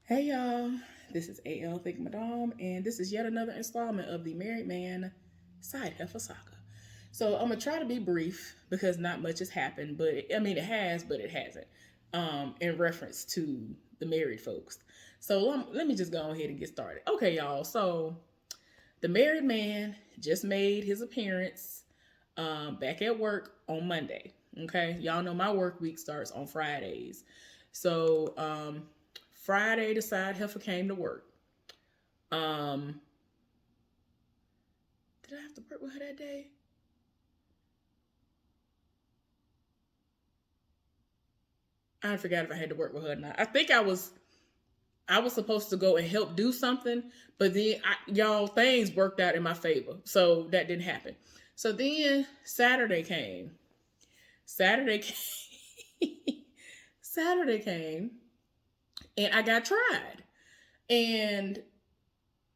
Hey y'all, this is AL Think Madame, and this is yet another installment of the Married Man Side Heffa Saga. So I'm gonna try to be brief because not much has happened, but it has, but it hasn't. In reference to the married folks. So let me just go ahead and get started. Okay, y'all. So the married man just made his appearance back at work on Monday. Okay, y'all know my work week starts on Fridays. So Friday, the side heifer came to work. Um, did I have to work with her that day? I forgot if I had to work with her or not. I think I was supposed to go and help do something, but then y'all things worked out in my favor, so that didn't happen. So then Saturday came. Saturday came. Saturday came, and I got tried. And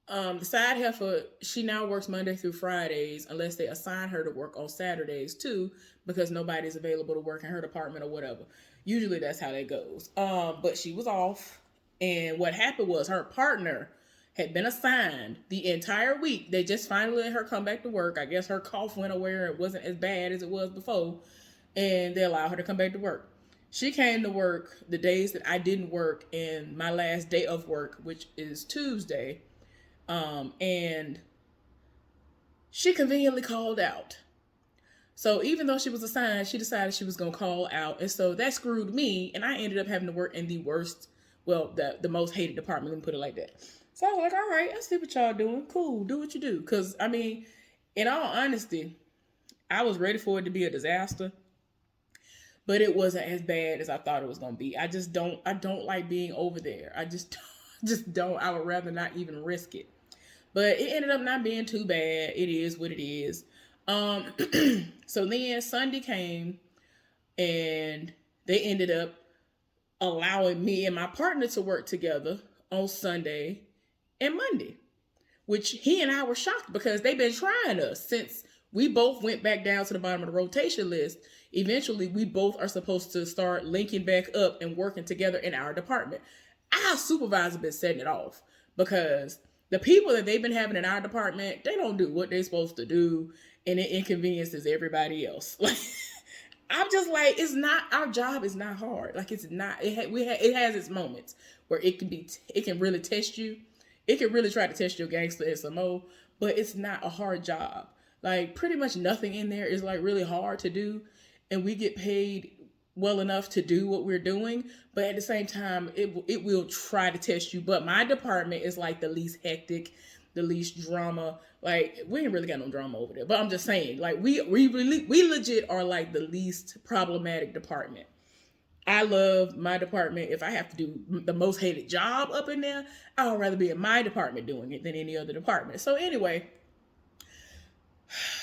the side heifer, she now works Monday through Fridays unless they assign her to work on Saturdays too, because nobody's available to work in her department or whatever. Usually that's how that goes. But she was off, and what happened was her partner had been assigned the entire week. They just finally let her come back to work. I guess her cough went away, it wasn't as bad as it was before, and they allowed her to come back to work. She came to work the days that I didn't work, and my last day of work, which is Tuesday, and she conveniently called out. So even though she was assigned, she decided she was going to call out. And so that screwed me. And I ended up having to work in the worst, well, the most hated department, let me put it like that. So I was like, all right, I see what y'all doing. Cool, do what you do. Because, I mean, in all honesty, I was ready for it to be a disaster. But it wasn't as bad as I thought it was going to be. I don't like being over there. I just, just don't. I would rather not even risk it. But it ended up not being too bad. It is what it is. Um, so then Sunday came, and they ended up allowing me and my partner to work together on Sunday and Monday, which he and I were shocked because they've been trying us since we both went back down to the bottom of the rotation list. Eventually, we both are supposed to start linking back up and working together in our department. Our supervisor been setting it off because the people that they've been having in our department, they don't do what they're supposed to do, and it inconveniences everybody else. Like, I'm just like, it's not, our job is not hard. Like, it's not. It has its moments where it can really test you. It can really try to test your gangster SMO, but it's not a hard job. Like, pretty much nothing in there is like really hard to do, and we get paid well enough to do what we're doing, but at the same time it will try to test you. But my department is like the least hectic, the least drama. Like, we ain't really got no drama over there, but I'm just saying, like, we legit are like the least problematic department. I love my department. If I have to do the most hated job up in there, I would rather be in my department doing it than any other department. So anyway,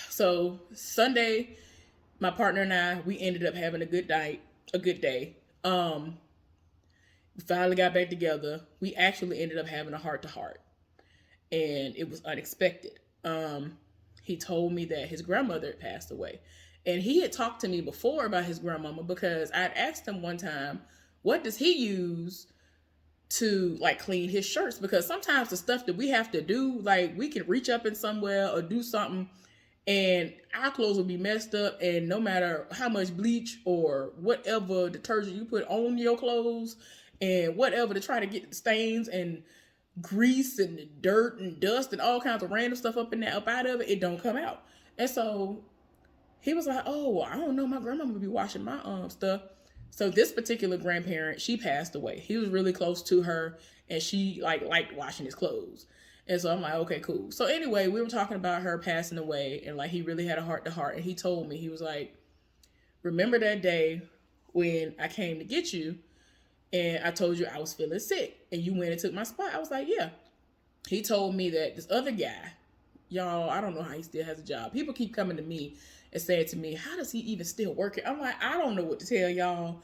so Sunday, my partner and I, we ended up having a good night, a good day. We finally got back together. We actually ended up having a heart to heart, and it was unexpected. He told me that his grandmother had passed away, and he had talked to me before about his grandmama because I'd asked him one time, what does he use to like clean his shirts? Because sometimes the stuff that we have to do, like, we can reach up in somewhere or do something, and our clothes will be messed up, and no matter how much bleach or whatever detergent you put on your clothes and whatever to try to get the stains and grease and dirt and dust and all kinds of random stuff up in there, up out of it, it don't come out. And so he was like, oh, well, I don't know, my grandma would be washing my stuff. So this particular grandparent, she passed away. He was really close to her, and she like liked washing his clothes. And so I'm like, okay, cool. So anyway, we were talking about her passing away, and like, he really had a heart to heart. And he told me, he was like, remember that day when I came to get you and I told you I was feeling sick and you went and took my spot? I was like, yeah. He told me that this other guy, y'all, I don't know how he still has a job. People keep coming to me and saying to me, how does he even still work it? I'm like, I don't know what to tell y'all.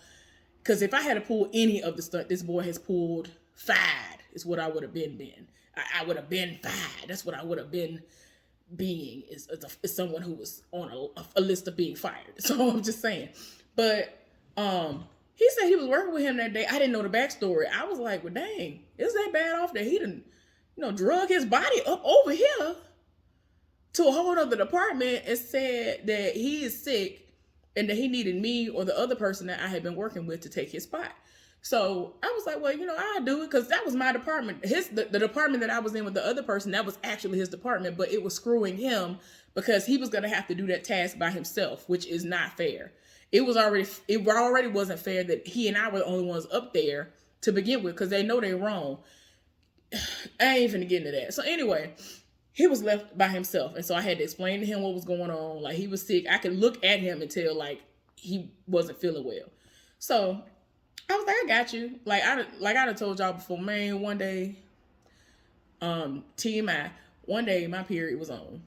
Because if I had to pull any of the stuff this boy has pulled, fired is what I would have been. I would have been fired. That's what I would have been being, is someone who was on a list of being fired. So I'm just saying. But He said he was working with him that day. I didn't know the backstory. I was like, well, dang, is that bad off that he didn't, drug his body up over here to a whole other department and said that he is sick and that he needed me or the other person that I had been working with to take his spot. So I was like, well, I'll do it because that was my department. The department that I was in with the other person, that was actually his department, but it was screwing him because he was going to have to do that task by himself, which is not fair. It already wasn't fair that he and I were the only ones up there to begin with because they know they're wrong. I ain't finna get into that. So anyway, he was left by himself. And so I had to explain to him what was going on. Like, he was sick. I could look at him and tell, like, he wasn't feeling well. So I was like, I got you. Like I done told y'all before, man, one day, TMI, one day my period was on.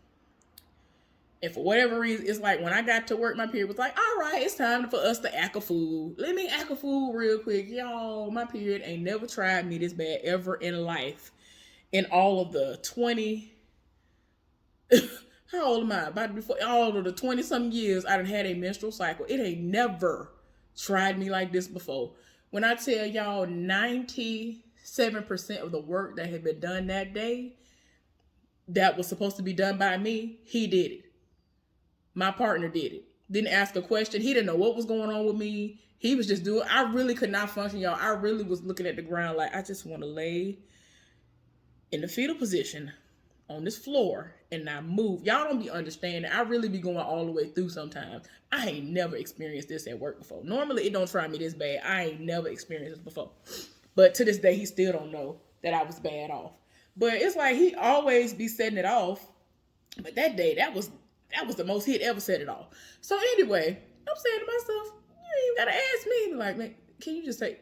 And for whatever reason, it's like when I got to work, my period was like, all right, it's time for us to act a fool. Let me act a fool real quick. Y'all, my period ain't never tried me this bad ever in life. In all of the 20, how old am I? About before all of the 20-something years I done had a menstrual cycle. It ain't never tried me like this before. When I tell y'all 97% of the work that had been done that day that was supposed to be done by me, he did it. My partner did it. Didn't ask a question. He didn't know what was going on with me. He was just doing, I really could not function, y'all. I really was looking at the ground like, I just want to lay in the fetal position on this floor and not move. Y'all don't be understanding. I really be going all the way through sometimes. I ain't never experienced this at work before. Normally, it don't try me this bad. I ain't never experienced this before. But to this day, he still don't know that I was bad off. But it's like he always be setting it off. But that day, that was the most he'd ever set it off. So anyway, I'm saying to myself, you ain't gotta ask me. Like, man, can you just say,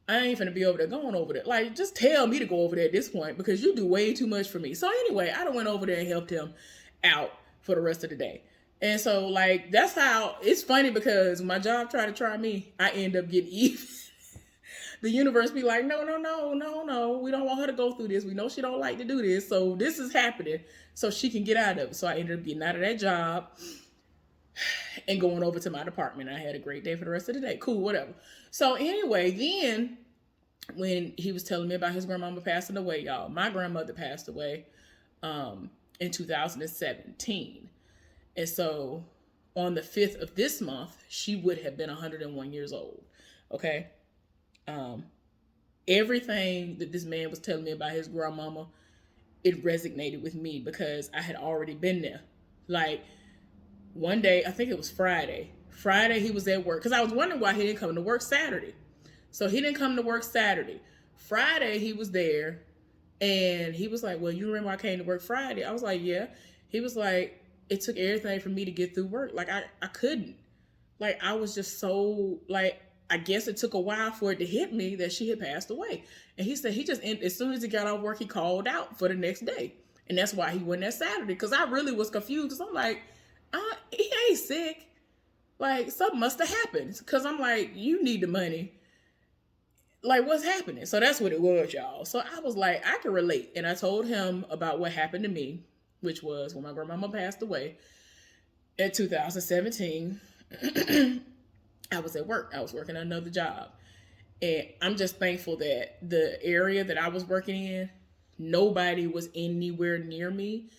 I ain't finna be over there going over there. Like, just tell me to go over there at this point because you do way too much for me. So anyway, I done went over there and helped him out for the rest of the day. And so, like, that's how, it's funny because when my job tried to try me, I end up getting even. The universe be like, no, we don't want her to go through this. We know she don't like to do this. So this is happening so she can get out of it. So I ended up getting out of that job and going over to my department. I had a great day for the rest of the day. Cool, whatever. So anyway, then when he was telling me about his grandmama passing away, y'all, my grandmother passed away in 2017. And so on the 5th of this month, she would have been 101 years old. Okay. Everything that this man was telling me about his grandmama, it resonated with me because I had already been there. Like, one day, I think it was Friday he was at work because I was wondering why he didn't come to work Saturday. So he didn't come to work Saturday. Friday he was there and he was like, well, you remember I came to work Friday? I was like, yeah. He was like, it took everything for me to get through work. Like, I couldn't. Like, I was just so, like, I guess it took a while for it to hit me that she had passed away. And he said he just, as soon as he got off work, he called out for the next day. And that's why he went there Saturday. Because I really was confused. Because I'm like, he ain't sick. Like, something must have happened. Because I'm like, you need the money. Like, what's happening? So that's what it was, y'all. So I was like, I can relate. And I told him about what happened to me, which was when my grandmama passed away in 2017. I was at work. I was working another job. And I'm just thankful that the area that I was working in, nobody was anywhere near me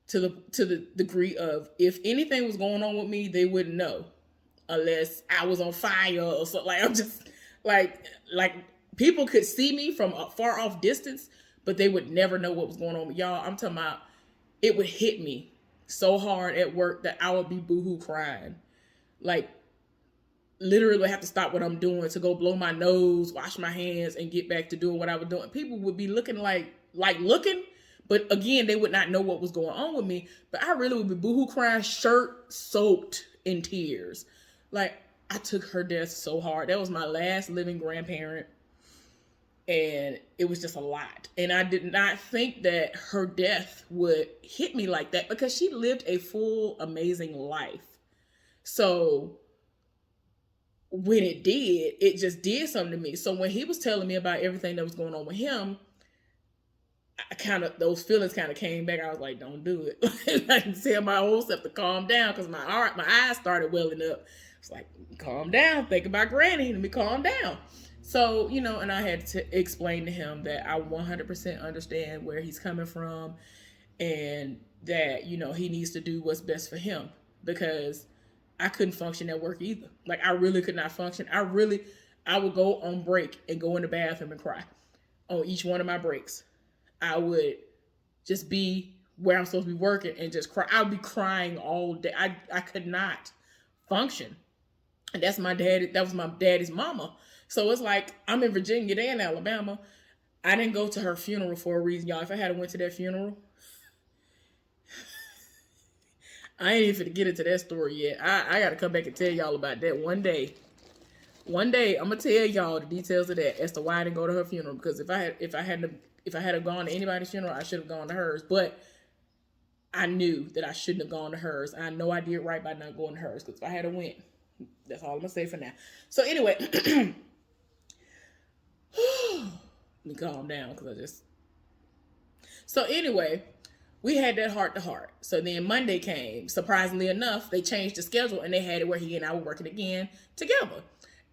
to the degree of if anything was going on with me, they wouldn't know unless I was on fire or something. Like, I'm just like people could see me from a far off distance, but they would never know what was going on with y'all. I'm talking about it would hit me so hard at work that I would be boohoo crying. Like, literally have to stop what I'm doing to go blow my nose, wash my hands, and get back to doing what I was doing. People would be looking like looking, but again, they would not know what was going on with me. But I really would be boohoo crying, shirt soaked in tears. Like, I took her death so hard. That was my last living grandparent. And it was just a lot. And I did not think that her death would hit me like that because she lived a full, amazing life. So when it did, it just did something to me. So when he was telling me about everything that was going on with him, those feelings kind of came back. I was like, don't do it. I can tell my whole self to calm down because my eyes started welling up. It's like, calm down, think about Granny, let me calm down. So, and I had to explain to him that I 100% understand where he's coming from, and that, he needs to do what's best for him, because I couldn't function at work either. Like, I really could not function. I would go on break and go in the bathroom and cry on each one of my breaks. I would just be where I'm supposed to be working and just cry. I'd be crying all day. I could not function. And that's my dad. That was my daddy's mama. So it's like, I'm in Virginia, they in Alabama. I didn't go to her funeral for a reason, y'all. If I had went to that funeral, I ain't even get into that story yet. I got to come back and tell y'all about that one day. One day, I'm gonna tell y'all the details of that as to why I didn't go to her funeral. Because if I had gone to anybody's funeral, I should have gone to hers. But I knew that I shouldn't have gone to hers. I know I did right by not going to hers. Because if I had went, that's all I'm gonna say for now. So anyway, let me calm down because So anyway, we had that heart to heart. So then Monday came. Surprisingly enough, they changed the schedule and they had it where he and I were working again together.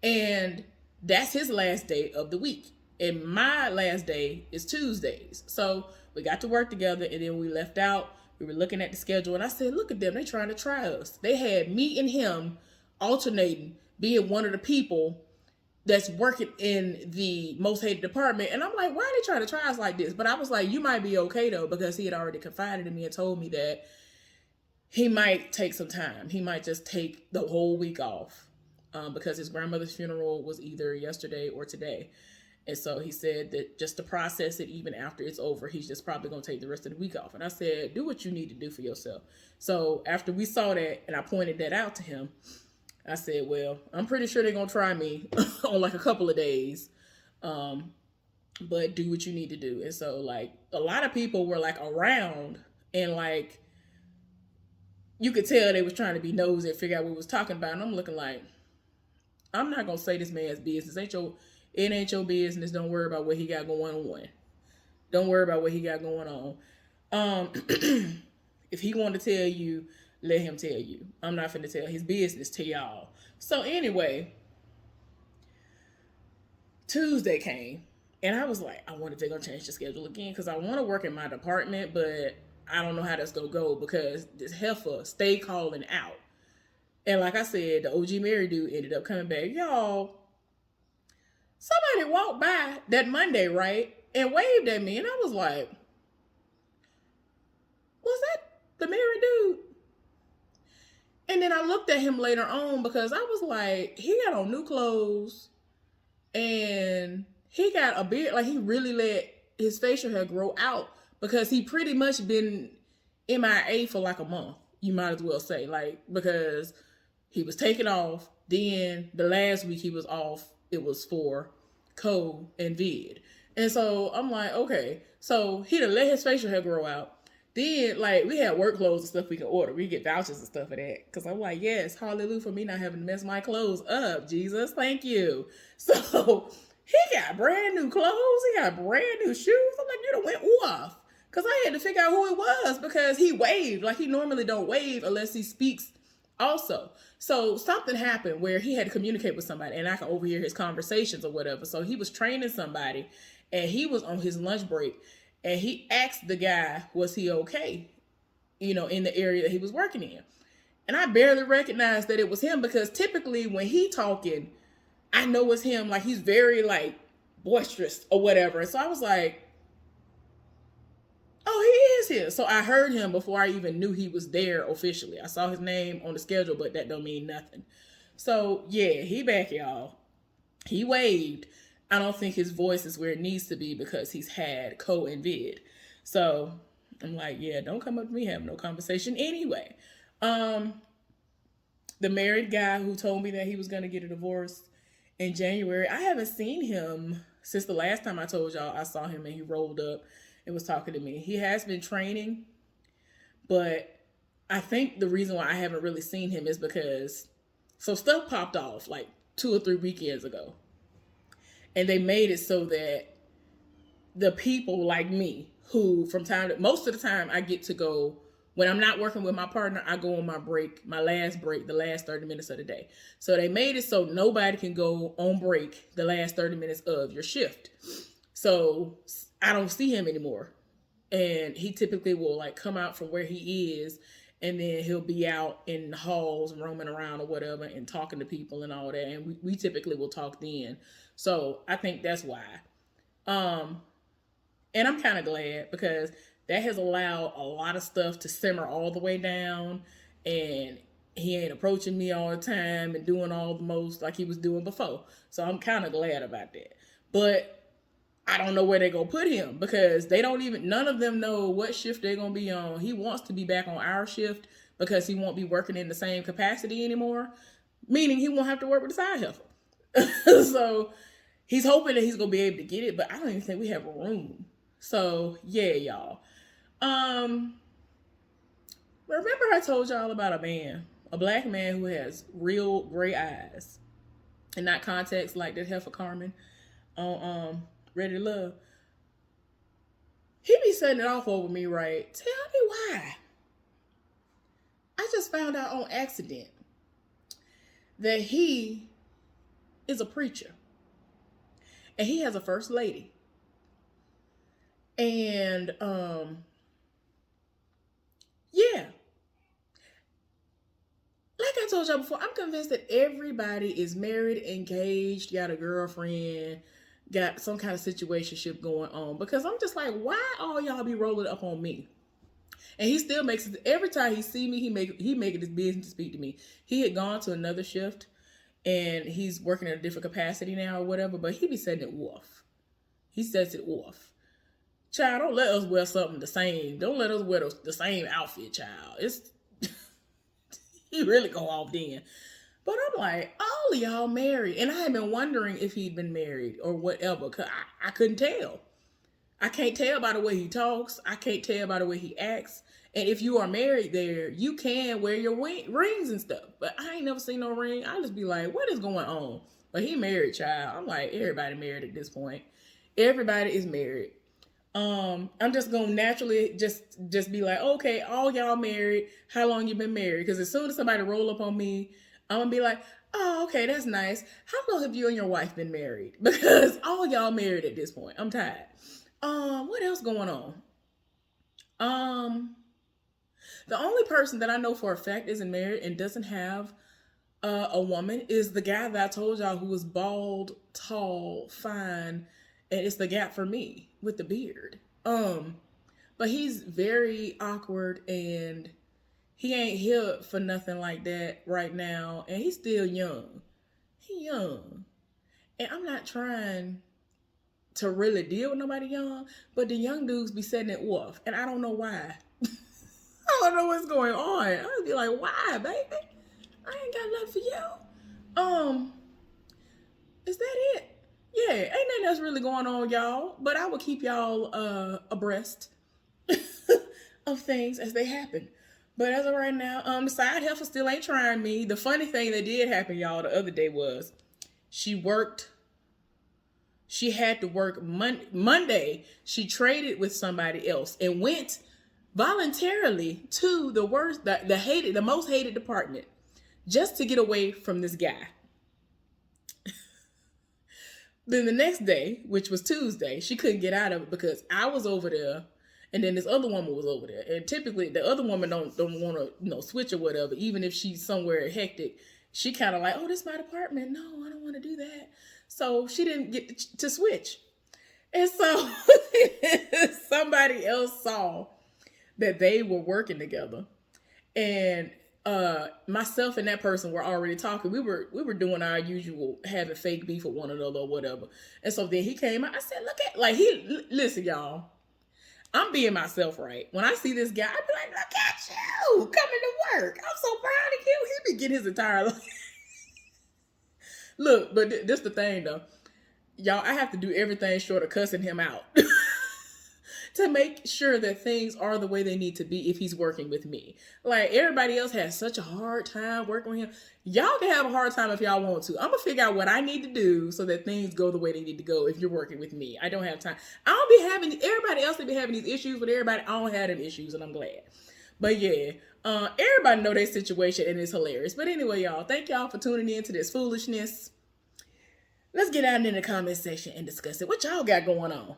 And that's his last day of the week. And my last day is Tuesdays. So we got to work together, and then we left out. We were looking at the schedule, and I said, look at them. They're trying to try us. They had me and him alternating, being one of the people that's working in the most hated department. And I'm like, why are they trying to try us like this? But I was like, you might be okay, though, because he had already confided in me and told me that he might take some time. He might just take the whole week off. Because his grandmother's funeral was either yesterday or today. And so he said that just to process it, even after it's over, he's just probably going to take the rest of the week off. And I said, do what you need to do for yourself. So after we saw that and I pointed that out to him, I said, well, I'm pretty sure they're going to try me on like a couple of days. But do what you need to do. And so like a lot of people were like around, and like you could tell they was trying to be nosy and figure out what we was talking about. And I'm looking like, I'm not gonna say this man's business. It ain't your business. Don't worry about what he got going on. Don't worry about what he got going on. If he want to tell you, let him tell you. I'm not finna tell his business to y'all. So anyway, Tuesday came, and I was like, I wonder if they're gonna change the schedule again, because I want to work in my department, but I don't know how that's gonna go because this Heffa stay calling out. And like I said, the OG Mary dude ended up coming back. Y'all, somebody walked by that Monday, right? And waved at me. And I was like, was that the Mary dude? And then I looked at him later on because I was like, he got on new clothes. And he got a beard. Like, he really let his facial hair grow out because he pretty much been MIA for like a month. You might as well say. Like, because he was taken off. Then the last week he was off, it was for co and vid. And so I'm like, okay. So he done let his facial hair grow out. Then, like, we had work clothes and stuff we can order. We get vouchers and stuff for that. Because I'm like, yes, hallelujah for me not having to mess my clothes up. Jesus, thank you. So he got brand new clothes. He got brand new shoes. I'm like, you done went off. Because I had to figure out who it was because he waved. Like, he normally don't wave unless he speaks also. So something happened where he had to communicate with somebody, and I could overhear his conversations or whatever. So he was training somebody, and he was on his lunch break, and he asked the guy, was he okay, in the area that he was working in. And I barely recognized that it was him because typically when he talking, I know it's him. Like, he's very like boisterous or whatever. And so I was like, oh, he is here. So I heard him before I even knew he was there officially. I saw his name on the schedule, but that don't mean nothing. So yeah, he back, y'all. He waved. I don't think his voice is where it needs to be because he's had co and vid. So I'm like, yeah, don't come up to me, have no conversation anyway. The married guy who told me that he was going to get a divorce in January, I haven't seen him since the last time I told y'all I saw him and he rolled up and was talking to me. He has been training, but I think the reason why I haven't really seen him is because stuff popped off like 2 or 3 weekends ago. And they made it so that the people like me, who most of the time I get to go When I'm not working with my partner, I go on my break, my last break, the last 30 minutes of the day. So they made it so nobody can go on break the last 30 minutes of your shift. So I don't see him anymore. And he typically will like come out from where he is, and then he'll be out in the halls roaming around or whatever and talking to people and all that. And we typically will talk then. So I think that's why. Um, and I'm kind of glad because that has allowed a lot of stuff to simmer all the way down, and he ain't approaching me all the time and doing all the most like he was doing before. So I'm kind of glad about that. But I don't know where they're going to put him because they don't even, none of them know what shift they're going to be on. He wants to be back on our shift because he won't be working in the same capacity anymore, meaning he won't have to work with the side heifer. So he's hoping that he's going to be able to get it, but I don't even think we have room. So yeah, y'all. Remember I told y'all about a black man who has real gray eyes and not contacts like that Heffa Carmen on Ready to Love. He be setting it off over me, right? Tell me why. I just found out on accident that he is a preacher. And he has a first lady. And yeah. Like I told y'all before, I'm convinced that everybody is married, engaged, got a girlfriend, got some kind of situationship going on, because I'm just like, why all y'all be rolling up on me? And he still makes it, every time he see me, he make it his business to speak to me. He had gone to another shift and he's working in a different capacity now or whatever, but he be setting it off. He sets it off. Child, don't let us wear something the same. Don't let us wear the same outfit, child. It's he really go off then. But I'm like, all of y'all married. And I had been wondering if he'd been married or whatever, because I couldn't tell. I can't tell by the way he talks. I can't tell by the way he acts. And if you are married there, you can wear your rings and stuff. But I ain't never seen no ring. I just be like, what is going on? But he married, child. I'm like, everybody married at this point. Everybody is married. I'm just gonna naturally just be like, okay, all y'all married. How long you been married? Because as soon as somebody roll up on me, I'm gonna be like, oh, okay, that's nice. How long have you and your wife been married? Because all y'all married at this point. I'm tired. What else going on? The only person that I know for a fact isn't married and doesn't have a woman is the guy that I told y'all who was bald, tall, fine, and it's the gap for me with the beard. But he's very awkward and he ain't hip for nothing like that right now, and he's still young. He young. And I'm not trying to really deal with nobody young, but the young dudes be setting it off, and I don't know why. I don't know what's going on. I would be like, why, baby? I ain't got nothing for you. Is that it? Yeah, ain't nothing else really going on, y'all. But I will keep y'all abreast of things as they happen. But as of right now, the side heifer still ain't trying me. The funny thing that did happen, y'all, the other day was she had to work Monday. She traded with somebody else and went voluntarily to the most hated department just to get away from this guy. Then the next day, which was Tuesday, she couldn't get out of it because I was over there, and then this other woman was over there. And typically, the other woman don't want to switch or whatever, even if she's somewhere hectic. She kind of like, oh, this is my department. No, I don't want to do that. So she didn't get to switch. And so somebody else saw that they were working together, and myself and that person were already talking. We were doing our usual having fake beef with one another or whatever. And so then he came out. I said, listen, y'all. I'm being myself, right? When I see this guy, I be like, look at you coming to work. I'm so proud of you. He be getting his entire life. Look, but this the thing though. Y'all, I have to do everything short of cussing him out to make sure that things are the way they need to be if he's working with me. Like, everybody else has such a hard time working with him. Y'all can have a hard time if y'all want to. I'm going to figure out what I need to do so that things go the way they need to go if you're working with me. I don't have time. Everybody else that be having these issues with everybody. I don't have them issues, and I'm glad. But yeah, everybody know their situation and it's hilarious. But anyway, y'all, thank y'all for tuning in to this foolishness. Let's get out in the comment section and discuss it. What y'all got going on?